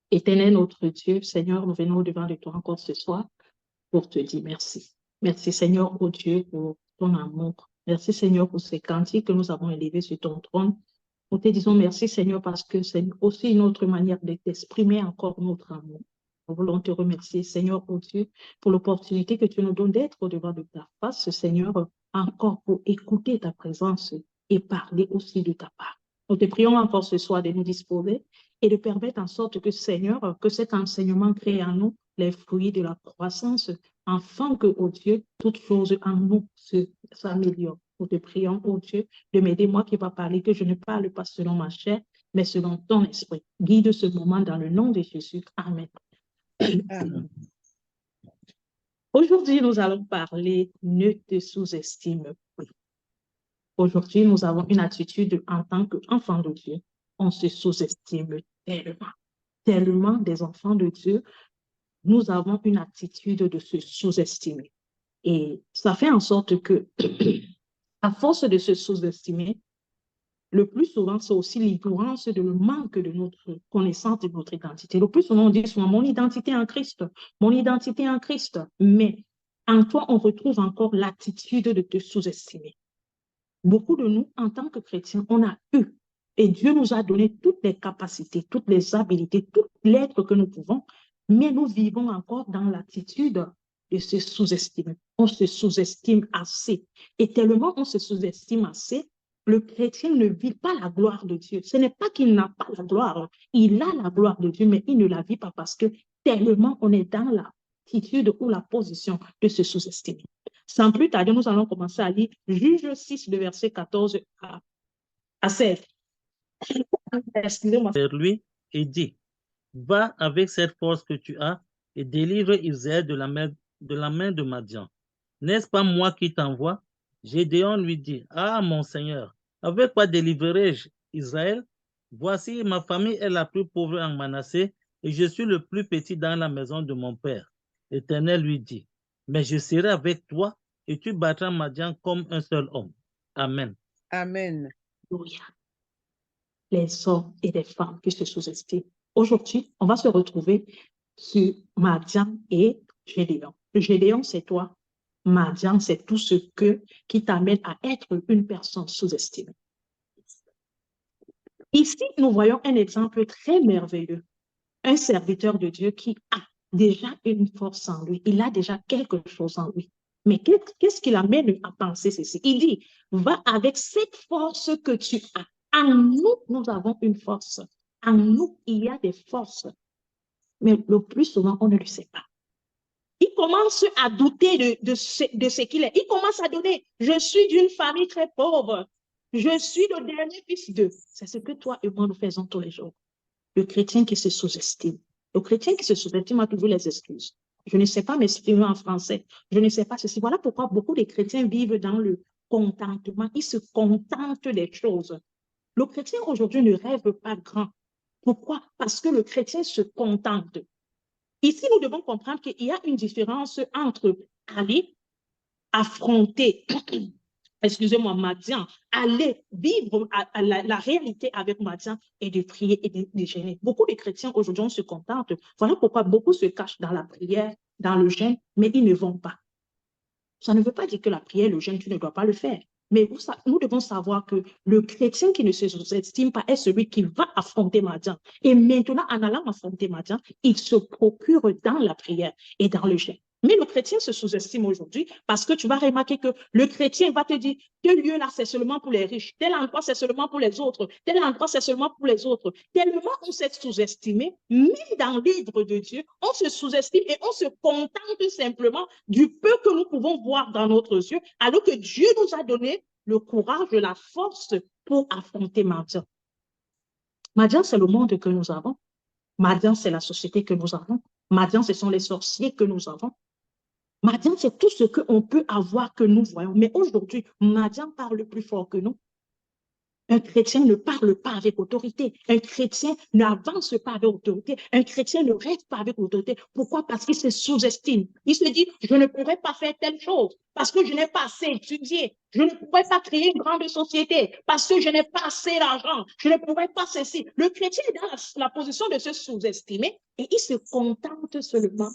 Éternel notre Dieu, Seigneur, nous venons devant de toi encore ce soir pour te dire merci. Merci Seigneur, oh Dieu, pour ton amour. Merci Seigneur pour ces cantiques que nous avons élevés sur ton trône. Nous te disons merci Seigneur parce que c'est aussi une autre manière de t'exprimer encore notre amour. Nous voulons te remercier Seigneur, oh Dieu, pour l'opportunité que tu nous donnes d'être au-devant de ta face, Seigneur, encore pour écouter ta présence et parler aussi de ta part. Nous te prions encore ce soir de nous disposer et de permettre en sorte que Seigneur, que cet enseignement crée en nous les fruits de la croissance, afin que, oh Dieu, toutes choses en nous s'améliorent. Nous te prions, oh Dieu, de m'aider, moi qui va parler, que je ne parle pas selon ma chair, mais selon ton esprit. Guide ce moment dans le nom de Jésus. Amen. Amen. Aujourd'hui, nous allons parler ne te sous-estime plus. Aujourd'hui, nous avons une attitude en tant qu'enfant de Dieu. On se sous-estime tellement. Tellement des enfants de Dieu, nous avons une attitude de se sous-estimer. Et ça fait en sorte que, à force de se sous-estimer, le plus souvent, c'est aussi l'ignorance de le manque de notre connaissance de notre identité. Le plus souvent, on dit souvent mon identité en Christ, mon identité en Christ. Mais en toi, on retrouve encore l'attitude de te sous-estimer. Beaucoup de nous, en tant que chrétiens, on a eu, et Dieu nous a donné toutes les capacités, toutes les habilités, toute l'être que nous pouvons, mais nous vivons encore dans l'attitude de se sous-estimer. On se sous-estime assez. Et tellement on se sous-estime assez, le chrétien ne vit pas la gloire de Dieu. Ce n'est pas qu'il n'a pas la gloire. Il a la gloire de Dieu, mais il ne la vit pas parce que tellement on est dans l'attitude ou la position de se sous-estimer. Sans plus tarder, nous allons commencer à lire Juge 6, le verset 14 à 16. Excusez-moi. Vers lui et dit, va avec cette force que tu as et délivre Israël de la main de Madian. N'est-ce pas moi qui t'envoie? Gédéon lui dit, ah mon Seigneur, avec quoi délivrerai-je Israël? Voici, ma famille est la plus pauvre en Manassé et je suis le plus petit dans la maison de mon père. L'Éternel lui dit, mais je serai avec toi et tu battras Madian comme un seul homme. Amen. Amen. Les hommes et les femmes qui se sous-estiment. Aujourd'hui, on va se retrouver sur Madian et Gédéon. Gédéon, c'est toi. Madian, c'est tout ce qui t'amène à être une personne sous-estimée. Ici, nous voyons un exemple très merveilleux. Un serviteur de Dieu qui a déjà une force en lui. Il a déjà quelque chose en lui. Mais qu'est-ce qui l'amène à penser ceci? Il dit, va avec cette force que tu as. En nous, nous avons une force. En nous, il y a des forces. Mais le plus souvent, on ne le sait pas. Il commence à douter de ce qu'il est. Il commence à donner, je suis d'une famille très pauvre. Je suis le dernier fils d'eux. C'est ce que toi et moi, nous faisons tous les jours. Le chrétien qui se sous-estime. Le chrétien qui se sous-estime a toujours les excuses. Je ne sais pas m'exprimer en français. Je ne sais pas ceci. Voilà pourquoi beaucoup de chrétiens vivent dans le contentement. Ils se contentent des choses. Le chrétien aujourd'hui ne rêve pas grand. Pourquoi? Parce que le chrétien se contente. Ici, nous devons comprendre qu'il y a une différence entre aller affronter excusez-moi, Madian, aller vivre la réalité avec Madian et de prier et de jeûner. Beaucoup de chrétiens aujourd'hui se contentent. Voilà pourquoi beaucoup se cachent dans la prière, dans le jeûne, mais ils ne vont pas. Ça ne veut pas dire que la prière, le jeûne, tu ne dois pas le faire. Mais nous devons savoir que le chrétien qui ne se sous-estime pas est celui qui va affronter Madian. Et maintenant, en allant affronter Madian, il se procure dans la prière et dans le jeûne. Mais le chrétien se sous-estime aujourd'hui parce que tu vas remarquer que le chrétien va te dire tel lieu-là, c'est seulement pour les riches, tel endroit, c'est seulement pour les autres, tel endroit, c'est seulement pour les autres. Tellement on s'est sous-estimé, même dans l'œuvre de Dieu, on se sous-estime et on se contente simplement du peu que nous pouvons voir dans notre yeux, alors que Dieu nous a donné le courage, la force pour affronter Madian. Madian, c'est le monde que nous avons. Madian, c'est la société que nous avons. Madian, ce sont les sorciers que nous avons. Madian, c'est tout ce qu'on peut avoir que nous voyons. Mais aujourd'hui, Madian parle plus fort que nous. Un chrétien ne parle pas avec autorité. Un chrétien n'avance pas avec autorité. Un chrétien ne reste pas avec autorité. Pourquoi? Parce qu'il se sous-estime. Il se dit, je ne pourrais pas faire telle chose parce que je n'ai pas assez étudié. Je ne pourrais pas créer une grande société parce que je n'ai pas assez d'argent. Je ne pourrais pas ceci. Le chrétien est dans la position de se sous-estimer et il se contente seulement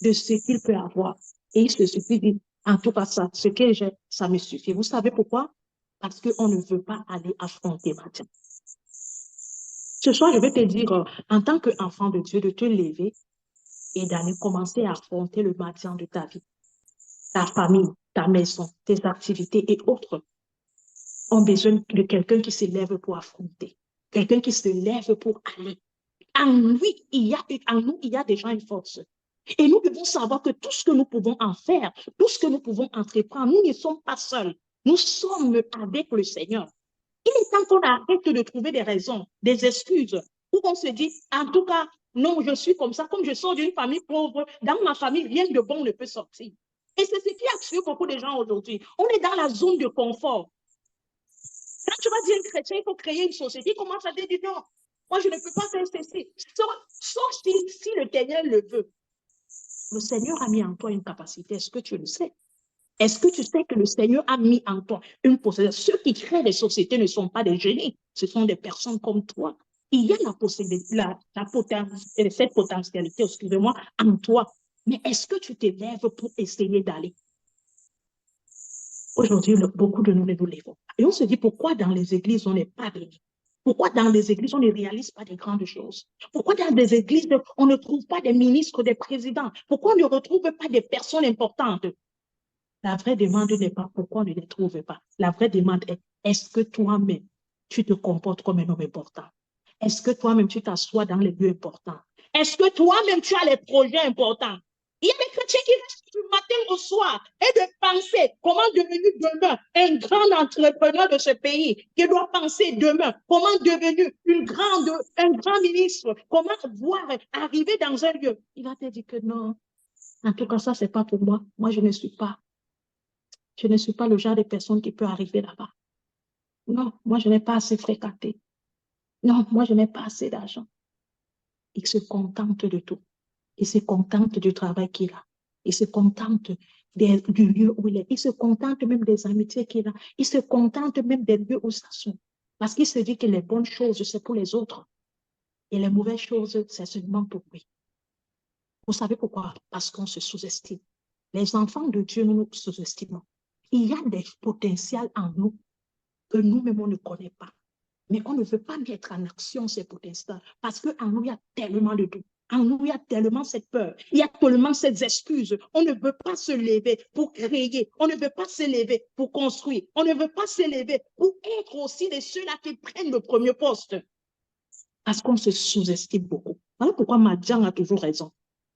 de ce qu'il peut avoir. Et il se suffit, en tout cas, ça, ce que j'ai, ça me suffit. Vous savez pourquoi? Parce qu'on ne veut pas aller affronter Matin. Ce soir, je vais te dire, en tant qu'enfant de Dieu, de te lever et d'aller commencer à affronter le matin de ta vie. Ta famille, ta maison, tes activités et autres ont besoin de quelqu'un qui se lève pour affronter. Quelqu'un qui se lève pour aller. En lui, en nous, il y a déjà une force. Et nous devons savoir que tout ce que nous pouvons en faire, tout ce que nous pouvons entreprendre, nous ne sommes pas seuls. Nous sommes avec le Seigneur. Il est temps qu'on arrête de trouver des raisons, des excuses, où on se dit, en tout cas, non, je suis comme ça, comme je sors d'une famille pauvre, dans ma famille, rien de bon ne peut sortir. Et c'est ce qui a tué beaucoup de gens aujourd'hui. On est dans la zone de confort. Quand tu vas dire un chrétien, il faut créer une société, il commence à dire, non, moi, je ne peux pas faire ceci. Sauf si le Seigneur le veut. Le Seigneur a mis en toi une capacité. Est-ce que tu le sais? Est-ce que tu sais que le Seigneur a mis en toi une possibilité? Ceux qui créent les sociétés ne sont pas des génies. Ce sont des personnes comme toi. Il y a la possibilité, cette potentialité, excusez-moi, en toi. Mais est-ce que tu te lèves pour essayer d'aller? Aujourd'hui, beaucoup de nous ne nous lèvons. Et on se dit, pourquoi dans les églises, on n'est pas béni? Pourquoi dans les églises, on ne réalise pas des grandes choses? Pourquoi dans les églises, on ne trouve pas des ministres, des présidents? Pourquoi on ne retrouve pas des personnes importantes? La vraie demande n'est pas pourquoi on ne les trouve pas. La vraie demande est, est-ce que toi-même, tu te comportes comme un homme important? Est-ce que toi-même, tu t'assois dans les lieux importants? Est-ce que toi-même, tu as les projets importants? Il y a des chrétiens qui restent du matin au soir et de penser comment devenir demain un grand entrepreneur de ce pays, qui doit penser demain comment devenir un grand ministre, comment voir arriver dans un lieu. Il va te dire que non, en tout cas, ça, c'est pas pour moi. Moi, je ne suis pas le genre de personne qui peut arriver là-bas. Non, moi, je n'ai pas assez fréquenté. Non, moi, je n'ai pas assez d'argent. Il se contente de tout. Il se contente du travail qu'il a. Il se contente du lieu où il est. Il se contente même des amitiés qu'il a. Il se contente même des lieux où ça sont. Parce qu'il se dit que les bonnes choses, c'est pour les autres. Et les mauvaises choses, c'est seulement pour lui. Vous savez pourquoi? Parce qu'on se sous-estime. Les enfants de Dieu, nous nous sous-estimons. Il y a des potentiels en nous que nous-mêmes, on ne connaît pas. Mais on ne veut pas mettre en action ces potentiels parce qu'en nous, il y a tellement de doutes. En nous, il y a tellement cette peur. Il y a tellement ces excuses. On ne veut pas se lever pour créer. On ne veut pas se lever pour construire. On ne veut pas se lever pour être aussi de ceux-là qui prennent le premier poste. Parce qu'on se sous-estime beaucoup. Voilà pourquoi Madian a toujours raison.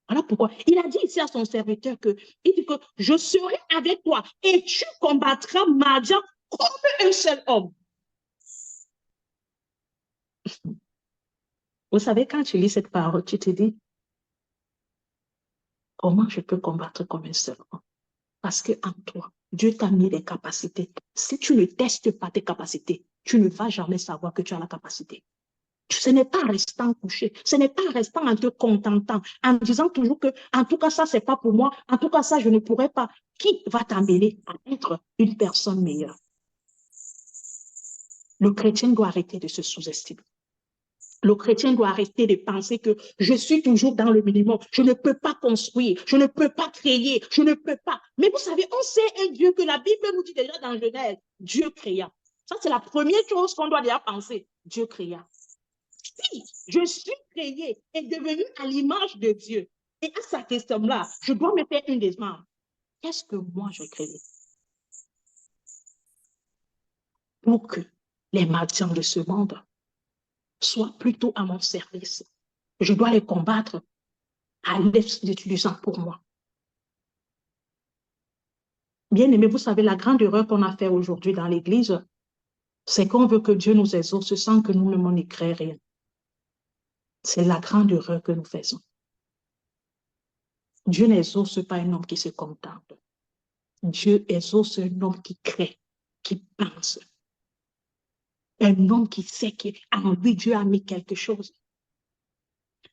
Voilà pourquoi. Il a dit ici à son serviteur il dit que je serai avec toi et tu combattras Madian comme un seul homme. Vous savez, quand tu lis cette parole, tu te dis, comment je peux combattre comme un seul homme? Parce qu'en toi, Dieu t'a mis des capacités. Si tu ne testes pas tes capacités, tu ne vas jamais savoir que tu as la capacité. Ce n'est pas restant couché, ce n'est pas restant en te contentant, en disant toujours que, en tout cas, ça, c'est pas pour moi, en tout cas, ça, je ne pourrais pas. Qui va t'amener à être une personne meilleure? Le chrétien doit arrêter de se sous-estimer. Le chrétien doit arrêter de penser que je suis toujours dans le minimum. Je ne peux pas construire, je ne peux pas créer, je ne peux pas. Mais vous savez, on sait un Dieu que la Bible nous dit déjà dans Genèse, Dieu créa. Ça, c'est la première chose qu'on doit déjà penser. Dieu créa. Si je suis créé et devenu à l'image de Dieu, et à sa question-là, je dois me faire une demande. Qu'est-ce que moi je crée? Pour que les marchands de ce monde soient plutôt à mon service. Je dois les combattre à l'utilisant pour moi. Bien aimé, vous savez, la grande erreur qu'on a fait aujourd'hui dans l'Église, c'est qu'on veut que Dieu nous exauce sans que nous-mêmes on n'y crée rien. C'est la grande erreur que nous faisons. Dieu n'exauce pas un homme qui se contente. Dieu exauce un homme qui crée, qui pense. Un homme qui sait qu'en lui, Dieu a mis quelque chose.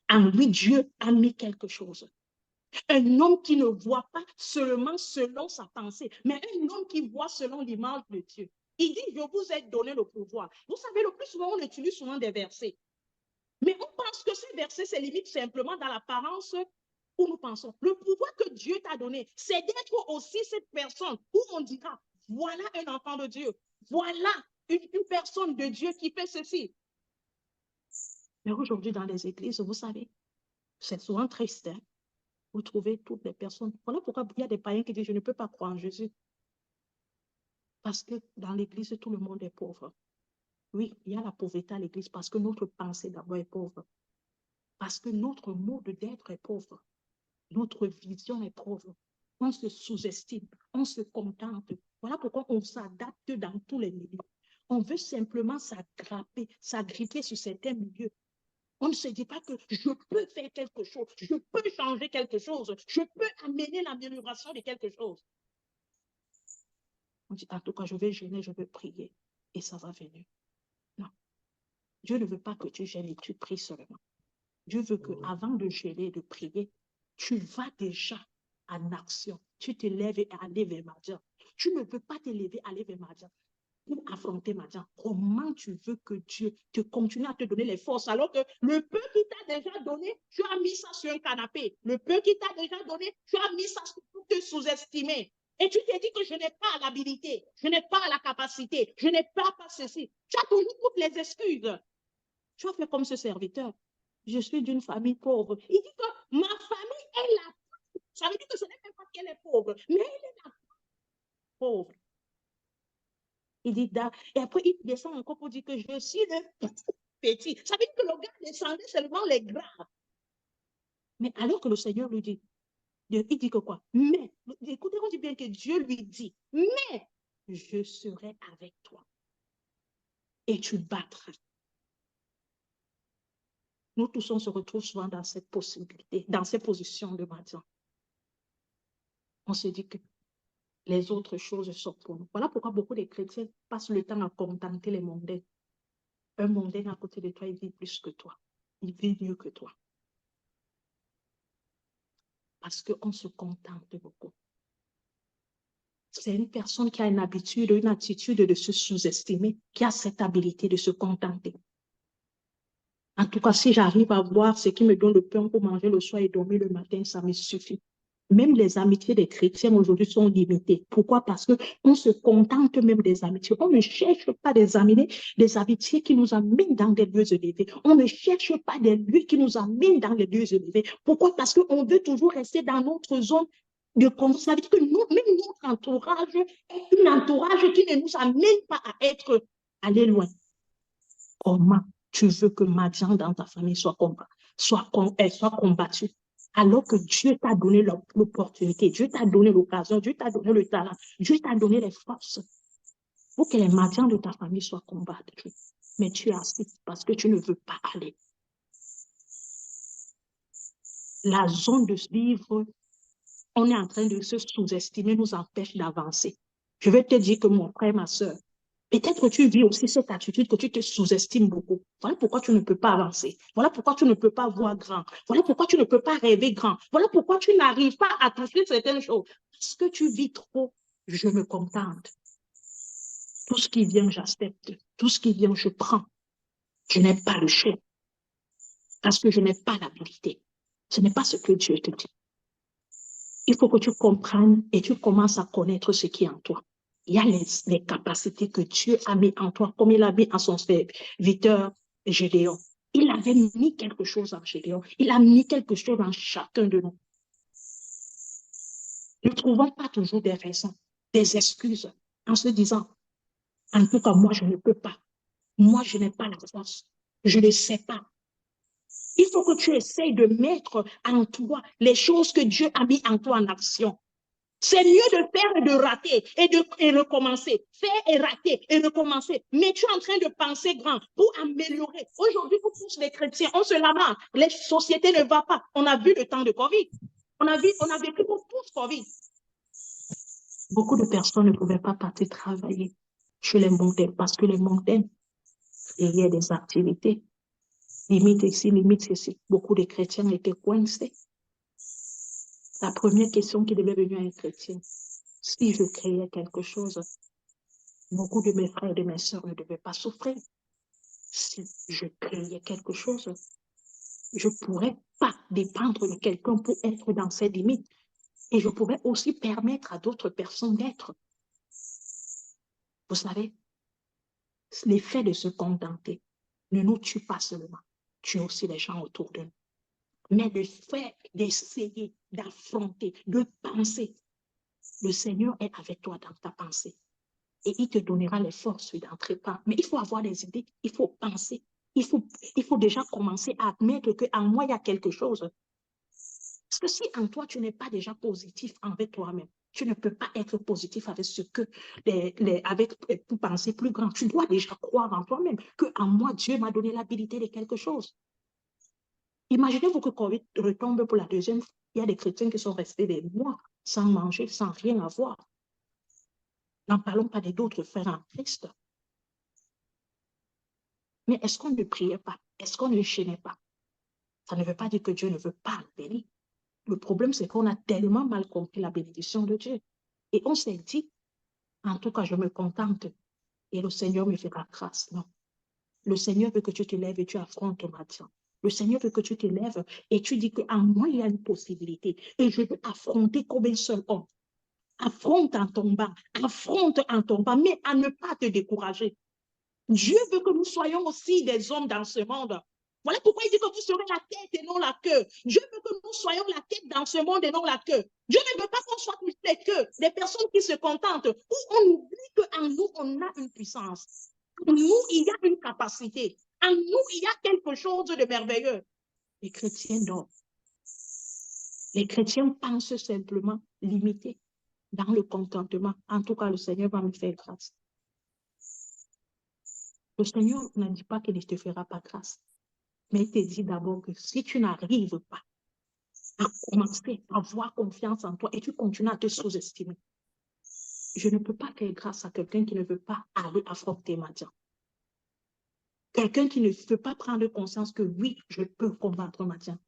En lui, Dieu a mis quelque chose. Un homme qui ne voit pas seulement selon sa pensée, mais un homme qui voit selon l'image de Dieu. Il dit, je vous ai donné le pouvoir. Vous savez, le plus souvent, on utilise souvent des versets. Mais on pense que ces versets se limitent simplement dans l'apparence où nous pensons. Le pouvoir que Dieu t'a donné, c'est d'être aussi cette personne où on dira, voilà un enfant de Dieu. Voilà une personne de Dieu qui fait ceci. Mais aujourd'hui, dans les églises, vous savez, c'est souvent triste. Hein? Vous trouvez toutes les personnes. Voilà pourquoi il y a des païens qui disent, je ne peux pas croire en Jésus. Parce que dans l'église, tout le monde est pauvre. Oui, il y a la pauvreté à l'église parce que notre pensée d'abord est pauvre. Parce que notre mode d'être est pauvre. Notre vision est pauvre. On se sous-estime, on se contente. Voilà pourquoi on s'adapte dans tous les milieux. On veut simplement s'agripper sur certains milieux. On ne se dit pas que je peux faire quelque chose, je peux changer quelque chose, je peux amener l'amélioration de quelque chose. On dit, en tout cas, je vais gêner, je vais prier et ça va venir. Non. Dieu ne veut pas que tu gênes et tu pries seulement. Dieu veut qu'avant de gêner et de prier, tu vas déjà en action. Tu te lèves et aller vers Madian. Tu ne peux pas te lever et aller vers Madian pour affronter Madian. Comment tu veux que Dieu te continue à te donner les forces alors que le peu qu'il t'a déjà donné, tu as mis ça sur un canapé. Le peu qu'il t'a déjà donné, tu as mis ça pour te sous-estimer. Et tu t'es dit que je n'ai pas l'habilité, je n'ai pas la capacité, je n'ai pas ceci. Tu as toujours toutes les excuses. Tu as fait comme ce serviteur. Je suis d'une famille pauvre. Il dit que ma famille est la pauvre. Ça veut dire que ce n'est même pas qu'elle est pauvre, mais elle est la pauvre. Il dit, et après il descend encore pour dire que je suis le petit. Ça veut dire que le gars descendait seulement les gras. Mais alors que le Seigneur lui dit, il dit que quoi? Mais, écoutez, on dit bien que Dieu lui dit, mais je serai avec toi. Et tu battras. Nous tous, on se retrouve souvent dans cette possibilité, dans ces positions de Madian. On se dit que les autres choses sont pour nous. Voilà pourquoi beaucoup de chrétiens passent le temps à contenter les mondains. Un mondain à côté de toi, il vit plus que toi. Il vit mieux que toi. Parce qu'on se contente beaucoup. C'est une personne qui a une habitude, une attitude de se sous-estimer, qui a cette habilité de se contenter. En tout cas, si j'arrive à voir ce qui me donne le pain pour manger le soir et dormir le matin, ça me suffit. Même les amitiés des chrétiens aujourd'hui sont limitées. Pourquoi? Parce qu'on se contente même des amitiés. On ne cherche pas des amitiés qui nous amènent dans des lieux élevés. On ne cherche pas des lieux qui nous amènent dans les lieux élevés. Pourquoi? Parce qu'on veut toujours rester dans notre zone de confort. Ça veut dire que nous, même notre entourage est un entourage qui ne nous amène pas à aller loin. Comment tu veux que Madian dans ta famille soit combattue? Alors que Dieu t'a donné l'opportunité, Dieu t'a donné l'occasion, Dieu t'a donné le talent, Dieu t'a donné les forces pour que les Madians de ta famille soient combattus. Mais tu assistes parce que tu ne veux pas aller. La zone de vivre, on est en train de se sous-estimer, nous empêche d'avancer. Je vais te dire que mon frère, ma soeur, peut-être que tu vis aussi cette attitude que tu te sous-estimes beaucoup. Voilà pourquoi tu ne peux pas avancer. Voilà pourquoi tu ne peux pas voir grand. Voilà pourquoi tu ne peux pas rêver grand. Voilà pourquoi tu n'arrives pas à toucher certaines choses. Parce que tu vis trop, je me contente. Tout ce qui vient, j'accepte. Tout ce qui vient, je prends. Je n'ai pas le choix. Parce que je n'ai pas l'habilité. Ce n'est pas ce que Dieu te dit. Il faut que tu comprennes et tu commences à connaître ce qui est en toi. Il y a les capacités que Dieu a mis en toi, comme il a mis en son serviteur Gédéon. Il avait mis quelque chose en Gédéon. Il a mis quelque chose en chacun de nous. Ne trouvons pas toujours des raisons, des excuses, en se disant, en tout cas, moi, je ne peux pas. Moi, je n'ai pas la force. Je ne sais pas. Il faut que tu essayes de mettre en toi les choses que Dieu a mis en toi en action. C'est mieux de faire et de rater et recommencer. Faire et rater et recommencer. Mais tu es en train de penser grand pour améliorer. Aujourd'hui, pour tous les chrétiens, on se lamente. Les sociétés ne vont pas. On a vu le temps de Covid. On a vécu pour tous Covid. Beaucoup de personnes ne pouvaient pas partir travailler chez les mondains parce que les mondains Et il y a des activités. Limite ici, limite ici. Beaucoup de chrétiens étaient coincés. La première question qui devait venir à un chrétien, si je créais quelque chose, beaucoup de mes frères et de mes sœurs ne devaient pas souffrir. Si je créais quelque chose, je ne pourrais pas dépendre de quelqu'un pour être dans ses limites. Et je pourrais aussi permettre à d'autres personnes d'être. Vous savez, l'effet de se contenter ne nous tue pas seulement, tue aussi les gens autour de nous. Mais le fait d'essayer, d'affronter, de penser, le Seigneur est avec toi dans ta pensée. Et il te donnera les forces d'entrer pas. Mais il faut avoir des idées, il faut penser. Il faut déjà commencer à admettre qu'en moi, il y a quelque chose. Parce que si en toi, tu n'es pas déjà positif avec toi-même, tu ne peux pas être positif avec ce que, pour penser plus grand. Tu dois déjà croire en toi-même qu'en moi, Dieu m'a donné l'habilité de quelque chose. Imaginez-vous que Covid retombe pour la deuxième fois. Il y a des chrétiens qui sont restés des mois sans manger, sans rien avoir. N'en parlons pas d'autres frères en Christ. Mais est-ce qu'on ne priait pas? Est-ce qu'on ne chaînait pas? Ça ne veut pas dire que Dieu ne veut pas bénir. Le problème, c'est qu'on a tellement mal compris la bénédiction de Dieu. Et on s'est dit, en tout cas, je me contente et le Seigneur me fera grâce. Non. Le Seigneur veut que tu te lèves et tu affrontes matin. Le Seigneur veut que tu te lèves et tu dis qu'en moi, il y a une possibilité. Et je veux affronter comme un seul homme. Affronte en tombant, mais à ne pas te décourager. Dieu veut que nous soyons aussi des hommes dans ce monde. Voilà pourquoi il dit que vous serez la tête et non la queue. Dieu veut que nous soyons la tête dans ce monde et non la queue. Dieu ne veut pas qu'on soit plus les queues, des personnes qui se contentent, où on oublie qu'en nous, on a une puissance. En nous, il y a une capacité. En nous, il y a quelque chose de merveilleux. Les chrétiens dorment. Les chrétiens pensent simplement limiter dans le contentement. En tout cas, le Seigneur va me faire grâce. Le Seigneur ne dit pas qu'il ne te fera pas grâce. Mais il te dit d'abord que si tu n'arrives pas à commencer à avoir confiance en toi et tu continues à te sous-estimer, je ne peux pas faire grâce à quelqu'un qui ne veut pas aller affronter Madian. Quelqu'un qui ne veut pas prendre conscience que oui, je peux combattre Madian.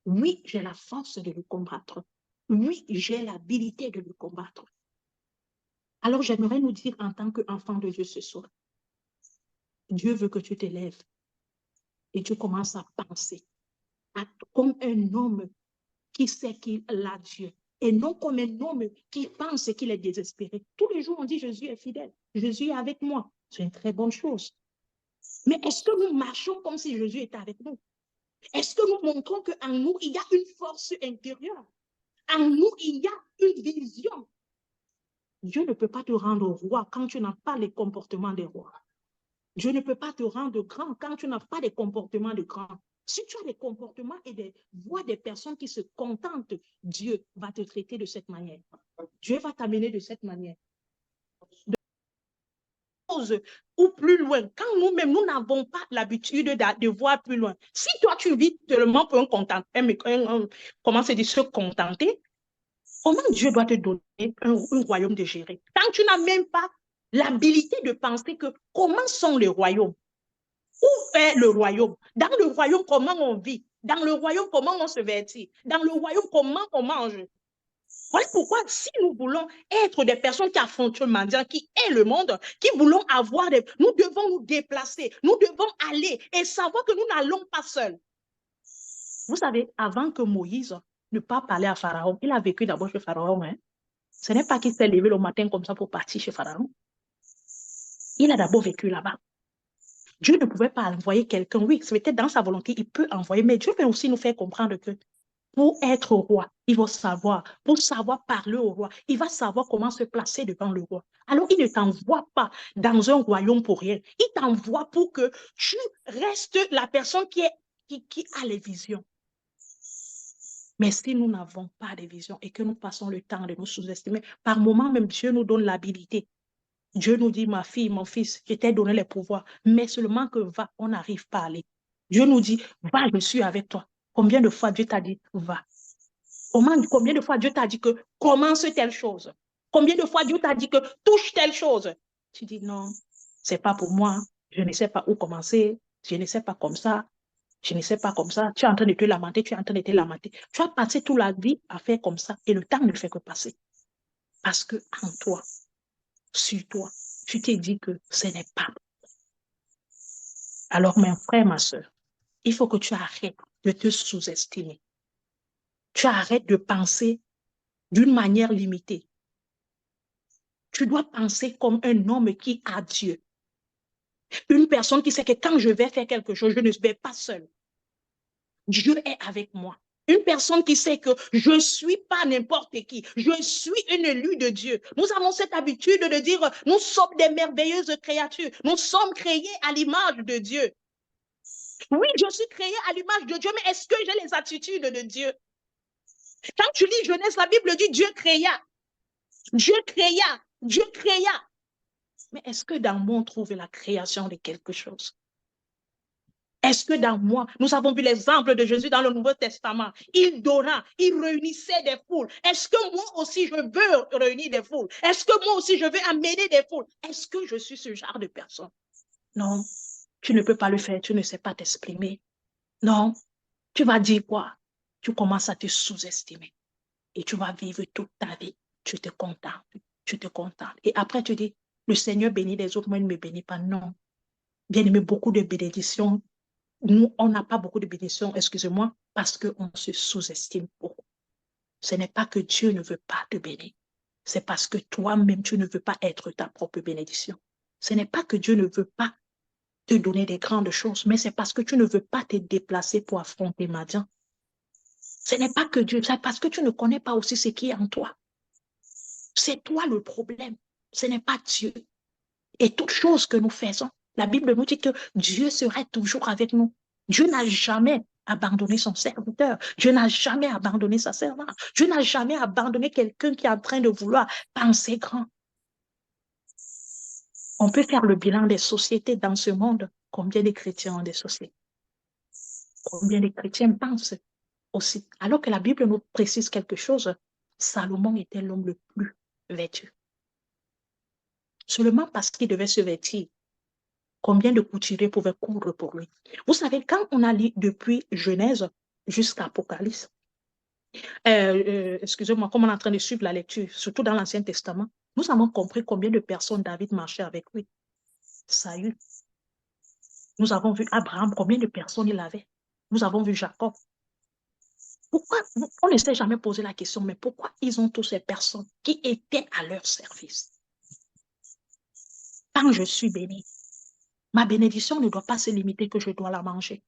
Oui, j'ai la force de le combattre. Oui, j'ai l'habilité de le combattre. Alors, j'aimerais nous dire en tant qu'enfant de Dieu ce soir, Dieu veut que tu te lèves et tu commences à penser comme un homme qui sait qu'il a Dieu et non comme un homme qui pense qu'il est désespéré. Tous les jours, on dit Jésus est fidèle, Jésus est avec moi. C'est une très bonne chose. Mais est-ce que nous marchons comme si Jésus était avec nous? Est-ce que nous montrons qu'en nous, il y a une force intérieure? En nous, il y a une vision. Dieu ne peut pas te rendre roi quand tu n'as pas les comportements des rois. Dieu ne peut pas te rendre grand quand tu n'as pas les comportements de grand. Si tu as des comportements et des voix des personnes qui se contentent, Dieu va te traiter de cette manière. Dieu va t'amener de cette manière. Ou plus loin, quand nous-mêmes, nous n'avons pas l'habitude de voir plus loin. Si toi, tu vis tellement pour comment se dit, se contenter, comment Dieu doit te donner un royaume de gérer? Quand tu n'as même pas l'habilité de penser que comment sont les royaumes? Où est le royaume? Dans le royaume, comment on vit? Dans le royaume, comment on se vêtit? Dans le royaume, comment on mange? Voilà pourquoi, si nous voulons être des personnes qui affrontent le mendiant, qui est le monde, qui voulons avoir des... Nous devons nous déplacer, nous devons aller et savoir que nous n'allons pas seuls. Vous savez, avant que Moïse ne pas parler à Pharaon, il a vécu d'abord chez Pharaon. Hein? Ce n'est pas qu'il s'est levé le matin comme ça pour partir chez Pharaon. Il a d'abord vécu là-bas. Dieu ne pouvait pas envoyer quelqu'un. Oui, c'était dans sa volonté, il peut envoyer, mais Dieu peut aussi nous faire comprendre que pour être roi, il va savoir, pour savoir parler au roi, il va savoir comment se placer devant le roi. Alors, il ne t'envoie pas dans un royaume pour rien. Il t'envoie pour que tu restes la personne qui a les visions. Mais si nous n'avons pas de vision et que nous passons le temps de nous sous-estimer, par moment même, Dieu nous donne l'habilité. Dieu nous dit, ma fille, mon fils, je t'ai donné les pouvoirs, mais seulement que va, on n'arrive pas à aller. Dieu nous dit, va, je suis avec toi. Combien de fois Dieu t'a dit, va? Combien de fois Dieu t'a dit que commence telle chose? Combien de fois Dieu t'a dit que touche telle chose? Tu dis, non, c'est pas pour moi. Je ne sais pas où commencer, je ne sais pas comme ça, je ne sais pas comme ça. Tu es en train de te lamenter, tu es en train de te lamenter. Tu as passé toute la vie à faire comme ça et le temps ne fait que passer. Parce que en toi, sur toi, tu t'es dit que ce n'est pas bon. Alors, mon frère, ma soeur, il faut que tu arrêtes de te sous-estimer. Tu arrêtes de penser d'une manière limitée. Tu dois penser comme un homme qui a Dieu. Une personne qui sait que quand je vais faire quelque chose, je ne vais pas seul. Dieu est avec moi. Une personne qui sait que je ne suis pas n'importe qui, je suis une élue de Dieu. Nous avons cette habitude de dire, nous sommes des merveilleuses créatures. Nous sommes créés à l'image de Dieu. Oui, je suis créée à l'image de Dieu, mais est-ce que j'ai les attitudes de Dieu? Quand tu lis Genèse, la Bible dit Dieu créa. Dieu créa. Dieu créa. Mais est-ce que dans moi, on trouve la création de quelque chose? Est-ce que dans moi, nous avons vu l'exemple de Jésus dans le Nouveau Testament. Il donna, il réunissait des foules. Est-ce que moi aussi, je veux réunir des foules? Est-ce que moi aussi, je veux amener des foules? Est-ce que je suis ce genre de personne? Non, tu ne peux pas le faire. Tu ne sais pas t'exprimer. Non, tu vas dire quoi? Tu commences à te sous-estimer. Et tu vas vivre toute ta vie. Tu te contentes. Tu te contentes. Et après, tu dis, le Seigneur bénit les autres, moi, il ne me bénit pas. Non. Bien aimé, beaucoup de bénédictions. Nous, on n'a pas beaucoup de bénédictions, excusez-moi, parce qu'on se sous-estime beaucoup. Ce n'est pas que Dieu ne veut pas te bénir. C'est parce que toi-même, tu ne veux pas être ta propre bénédiction. Ce n'est pas que Dieu ne veut pas te donner des grandes choses, mais c'est parce que tu ne veux pas te déplacer pour affronter Madian. Ce n'est pas que Dieu, c'est parce que tu ne connais pas aussi ce qui est en toi. C'est toi le problème. Ce n'est pas Dieu. Et toute chose que nous faisons, la Bible nous dit que Dieu serait toujours avec nous. Dieu n'a jamais abandonné son serviteur. Dieu n'a jamais abandonné sa servante. Dieu n'a jamais abandonné quelqu'un qui est en train de vouloir penser grand. On peut faire le bilan des sociétés dans ce monde. Combien de chrétiens ont des sociétés? Combien de chrétiens pensent aussi? Alors que la Bible nous précise quelque chose, Salomon était l'homme le plus vêtu. Seulement parce qu'il devait se vêtir, combien de couturiers pouvaient coudre pour lui. Vous savez, quand on a lu depuis Genèse jusqu'à Apocalypse, excusez-moi, comme on est en train de suivre la lecture, surtout dans l'Ancien Testament, nous avons compris combien de personnes David marchait avec lui. Saül. Nous avons vu Abraham, combien de personnes il avait. Nous avons vu Jacob. Pourquoi, on ne s'est jamais posé la question, mais pourquoi ils ont toutes ces personnes qui étaient à leur service? Quand je suis béni, ma bénédiction ne doit pas se limiter que je dois la manger.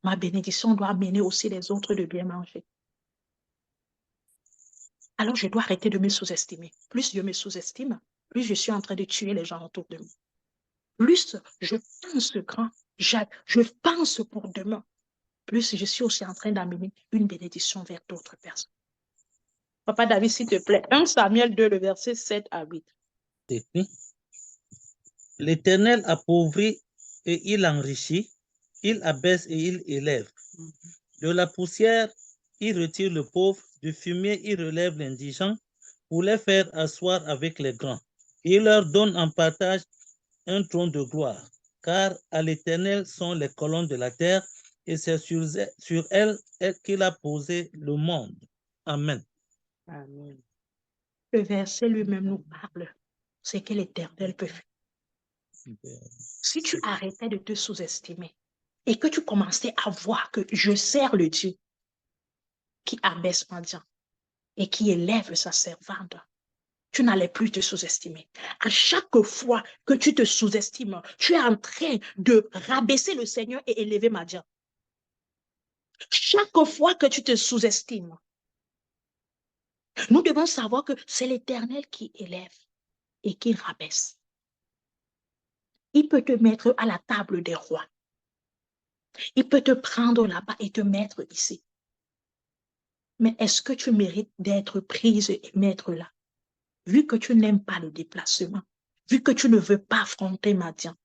Ma bénédiction doit amener aussi les autres de bien manger. Alors je dois arrêter de me sous-estimer. Plus je me sous-estime, plus je suis en train de tuer les gens autour de moi. Plus je pense grand, je pense pour demain, plus je suis aussi en train d'amener une bénédiction vers d'autres personnes. Papa David, s'il te plaît, 1 Samuel 2, le verset 7 à 8. L'Éternel appauvrit et il enrichit, il abaisse et il élève. De la poussière, il retire le pauvre, du fumier, il relève l'indigent pour les faire asseoir avec les grands. Il leur donne en partage un trône de gloire, car à l'Éternel sont les colonnes de la terre, et c'est sur elles qu'il a posé le monde. Amen. Amen. Le verset lui-même nous parle. C'est que l'Éternel peut faire. Si tu arrêtais de te sous-estimer et que tu commençais à voir que je sers le Dieu qui abaisse Madian et qui élève sa servante, tu n'allais plus te sous-estimer. À chaque fois que tu te sous-estimes, tu es en train de rabaisser le Seigneur et élever Madian. Chaque fois que tu te sous-estimes, nous devons savoir que c'est l'Éternel qui élève et qui rabaisse. Il peut te mettre à la table des rois. Il peut te prendre là-bas et te mettre ici. Mais est-ce que tu mérites d'être prise et mettre là? Vu que tu n'aimes pas le déplacement, vu que tu ne veux pas affronter Madian,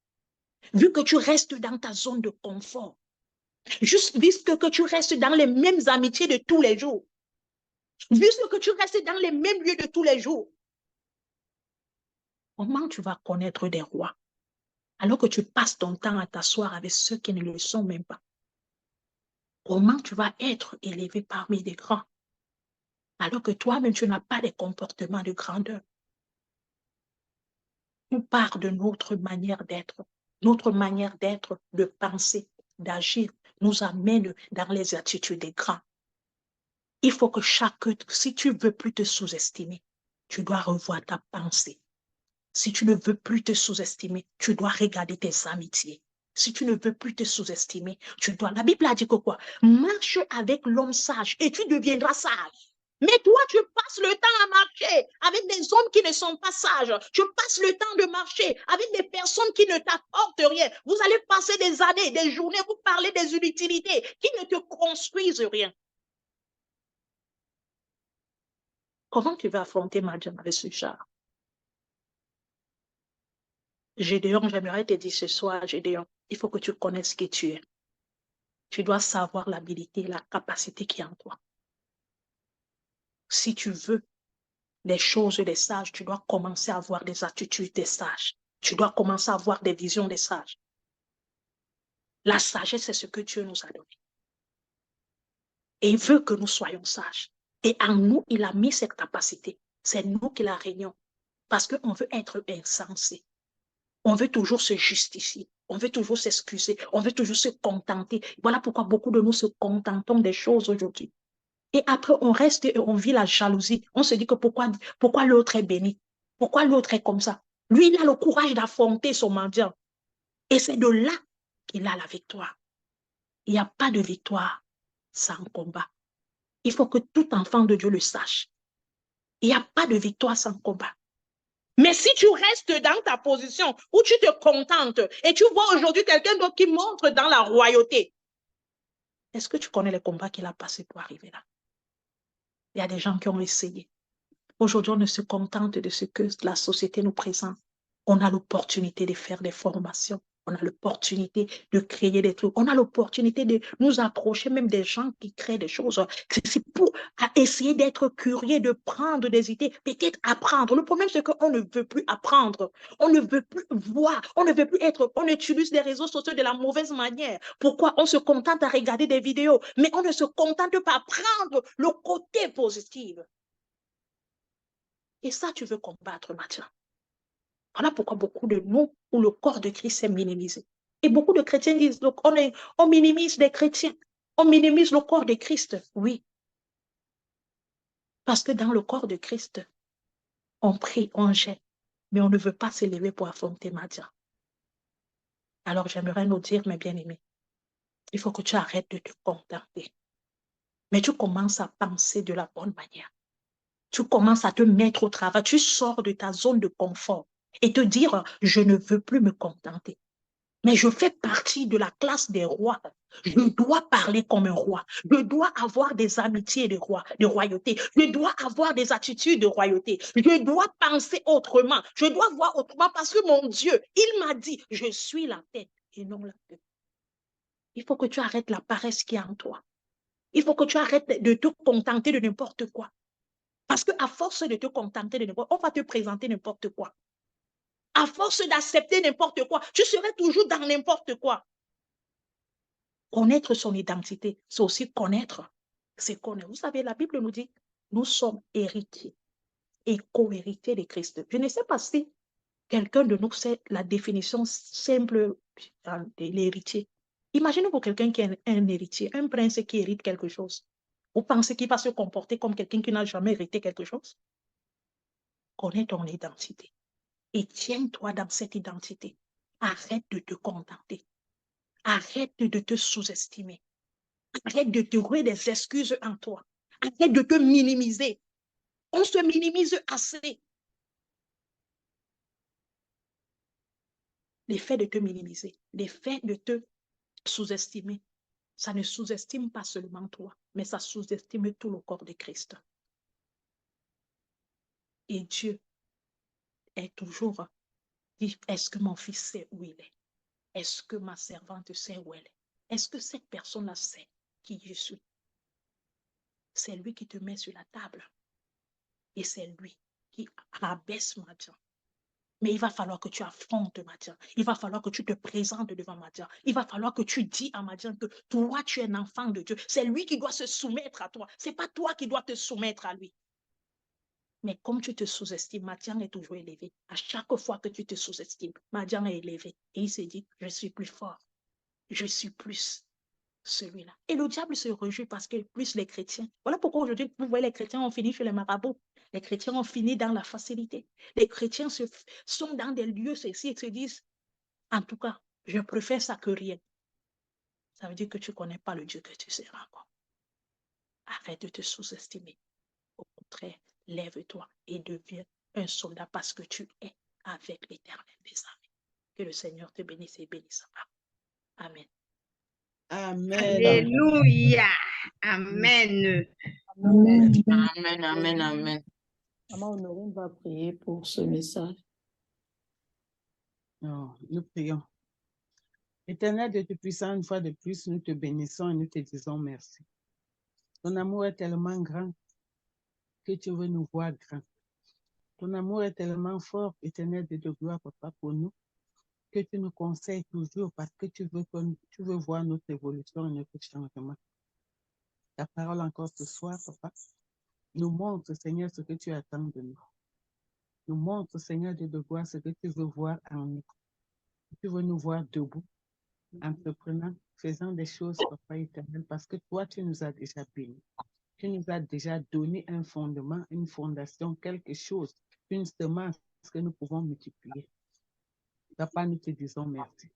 vu que tu restes dans ta zone de confort, juste vu que tu restes dans les mêmes amitiés de tous les jours, vu que tu restes dans les mêmes lieux de tous les jours, comment tu vas connaître des rois? alors que tu passes ton temps à t'asseoir avec ceux qui ne le sont même pas. Comment tu vas être élevé parmi les grands, alors que toi-même, tu n'as pas de comportement de grandeur? Tout part de notre manière d'être. Notre manière d'être, de penser, d'agir, nous amène dans les attitudes des grands. Il faut que si tu ne veux plus te sous-estimer, tu dois revoir ta pensée. Si tu ne veux plus te sous-estimer, tu dois regarder tes amitiés. Si tu ne veux plus te sous-estimer, tu dois... La Bible a dit que quoi? Marche avec l'homme sage et tu deviendras sage. Mais toi, tu passes le temps à marcher avec des hommes qui ne sont pas sages. Tu passes le temps de marcher avec des personnes qui ne t'apportent rien. Vous allez passer des années, des journées, vous parlez des inutilités qui ne te construisent rien. Comment tu vas affronter Madian avec ce genre? Gédéon, j'aimerais te dire ce soir, Gédéon, il faut que tu connaisses qui tu es. Tu dois savoir l'habilité, la capacité qui est en toi. Si tu veux les choses des sages, tu dois commencer à avoir des attitudes des sages. Tu dois commencer à avoir des visions des sages. La sagesse, c'est ce que Dieu nous a donné. Et il veut que nous soyons sages. Et en nous, il a mis cette capacité. C'est nous qui la régnons. Parce qu'on veut être insensé. On veut toujours se justifier. On veut toujours s'excuser. On veut toujours se contenter. Voilà pourquoi beaucoup de nous se contentons des choses aujourd'hui. Et après, on reste et on vit la jalousie. On se dit que pourquoi l'autre est béni? Pourquoi l'autre est comme ça? Lui, il a le courage d'affronter son mendiant. Et c'est de là qu'il a la victoire. Il n'y a pas de victoire sans combat. Il faut que tout enfant de Dieu le sache. Il n'y a pas de victoire sans combat. Mais si tu restes dans ta position où tu te contentes et tu vois aujourd'hui quelqu'un d'autre qui montre dans la royauté, est-ce que tu connais les combats qu'il a passés pour arriver là? Il y a des gens qui ont essayé. Aujourd'hui, on ne se contente de ce que la société nous présente. On a l'opportunité de faire des formations. On a l'opportunité de créer des trucs. On a l'opportunité de nous approcher même des gens qui créent des choses. C'est pour essayer d'être curieux, de prendre des idées, peut-être apprendre. Le problème, c'est qu'on ne veut plus apprendre. On ne veut plus voir. On ne veut plus être... On utilise les réseaux sociaux de la mauvaise manière. Pourquoi on se contente à regarder des vidéos, mais on ne se contente pas à prendre le côté positif. Et ça, tu veux combattre maintenant. Voilà pourquoi beaucoup de nous, où le corps de Christ est minimisé. Et beaucoup de chrétiens disent, donc, on minimise les chrétiens. On minimise le corps de Christ. Oui. Parce que dans le corps de Christ, on prie, on gêne, mais on ne veut pas s'élever pour affronter Madia. Alors j'aimerais nous dire, mes bien-aimés, il faut que tu arrêtes de te contenter. Mais tu commences à penser de la bonne manière. Tu commences à te mettre au travail. Tu sors de ta zone de confort et te dire, je ne veux plus me contenter. Mais je fais partie de la classe des rois. Je dois parler comme un roi. Je dois avoir des amitiés de roi, de royauté. Je dois avoir des attitudes de royauté. Je dois penser autrement. Je dois voir autrement parce que mon Dieu, il m'a dit, je suis la tête et non la queue. Il faut que tu arrêtes la paresse qui est en toi. Il faut que tu arrêtes de te contenter de n'importe quoi. Parce qu'à force de te contenter de n'importe quoi, on va te présenter n'importe quoi. À force d'accepter n'importe quoi, tu serais toujours dans n'importe quoi. Connaître son identité, c'est aussi connaître. C'est connaître. Vous savez, la Bible nous dit, nous sommes héritiers et co-héritiers de Christ. Je ne sais pas si quelqu'un de nous sait la définition simple de l'héritier. Imaginez pour quelqu'un qui est un héritier, un prince qui hérite quelque chose. Vous pensez qu'il va se comporter comme quelqu'un qui n'a jamais hérité quelque chose? Connais ton identité et tiens-toi dans cette identité. Arrête de te contenter. Arrête de te sous-estimer. Arrête de te trouver des excuses en toi. Arrête de te minimiser. On se minimise assez. L'effet de te minimiser, l'effet de te sous-estimer, ça ne sous-estime pas seulement toi, mais ça sous-estime tout le corps de Christ. Et Dieu est toujours dit, est-ce que mon fils sait où il est? Est-ce que ma servante sait où elle est? Est-ce que cette personne-là sait qui je suis? C'est lui qui te met sur la table. Et c'est lui qui abaisse Madian. Mais il va falloir que tu affrontes Madian. Il va falloir que tu te présentes devant Madian. Il va falloir que tu dis à Madian que toi, tu es un enfant de Dieu. C'est lui qui doit se soumettre à toi. Ce n'est pas toi qui dois te soumettre à lui. Mais comme tu te sous-estimes, Madian est toujours élevé. À chaque fois que tu te sous-estimes, Madian est élevé. Et il se dit, je suis plus fort. Je suis plus celui-là. Et le diable se réjouit parce que plus les chrétiens. Voilà pourquoi aujourd'hui, vous voyez, les chrétiens ont fini chez les marabouts. Les chrétiens ont fini dans la facilité. Les chrétiens sont dans des lieux ceci et se disent, en tout cas, je préfère ça que rien. Ça veut dire que tu ne connais pas le Dieu que tu seras. Arrête de te sous-estimer. Au contraire, lève-toi et deviens un soldat parce que tu es avec l'Éternel des armées. Que le Seigneur te bénisse et bénisse. Amen. Amen. Alléluia. Amen. Amen. Amen, amen, amen. Maman Honorine va prier pour ce message. Non, nous prions. Éternel Dieu Tout-Puissant, une fois de plus, nous te bénissons et nous te disons merci. Ton amour est tellement grand que tu veux nous voir grands. Ton amour est tellement fort, Éternel Dieu de gloire, Papa, pour nous, que tu nous conseilles toujours parce que tu veux voir notre évolution et notre changement. Ta parole encore ce soir, Papa, nous montre, Seigneur, ce que tu attends de nous. Nous montre, Seigneur Dieu de gloire, ce que tu veux voir en nous. Tu veux nous voir debout, entreprenant, faisant des choses, Papa éternel, parce que toi, tu nous as déjà bénis. Tu nous as déjà donné un fondement, une fondation, quelque chose, une semence que nous pouvons multiplier. Papa, nous te disons merci.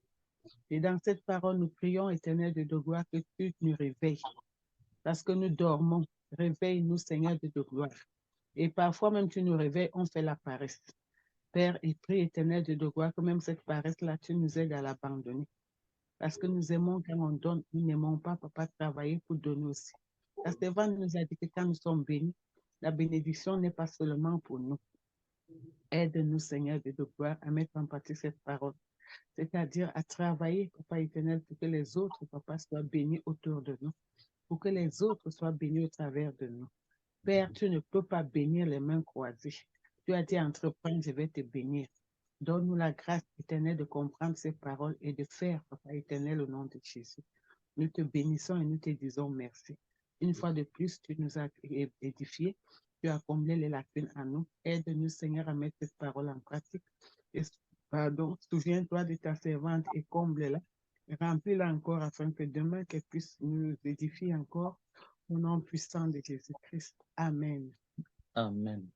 Et dans cette parole, nous prions, éternel de gloire, que tu nous réveilles. Parce que nous dormons. Réveille-nous, Seigneur de gloire. Et parfois même, tu nous réveilles, on fait la paresse. Père, et prie, éternel de gloire, que même cette paresse-là, tu nous aides à l'abandonner. Parce que nous aimons quand on donne, nous n'aimons pas, Papa, travailler pour donner aussi. La servante nous a dit que quand nous sommes bénis, la bénédiction n'est pas seulement pour nous. Aide-nous, Seigneur de gloire, à mettre en pratique cette parole. C'est-à-dire à travailler, Papa éternel, pour que les autres, Papa, soient bénis autour de nous. Pour que les autres soient bénis au travers de nous. Père, tu ne peux pas bénir les mains croisées. Tu as dit, entreprendre, je vais te bénir. Donne-nous la grâce éternelle de comprendre ces paroles et de faire, Papa éternel, au nom de Jésus. Nous te bénissons et nous te disons merci. Une fois de plus, tu nous as édifiés. Tu as comblé les lacunes à nous. Aide-nous, Seigneur, à mettre cette parole en pratique. Et, souviens-toi de ta servante et comble-la. Remplis-la encore afin que demain, qu'elle puisse nous édifier encore au nom puissant de Jésus-Christ. Amen. Amen.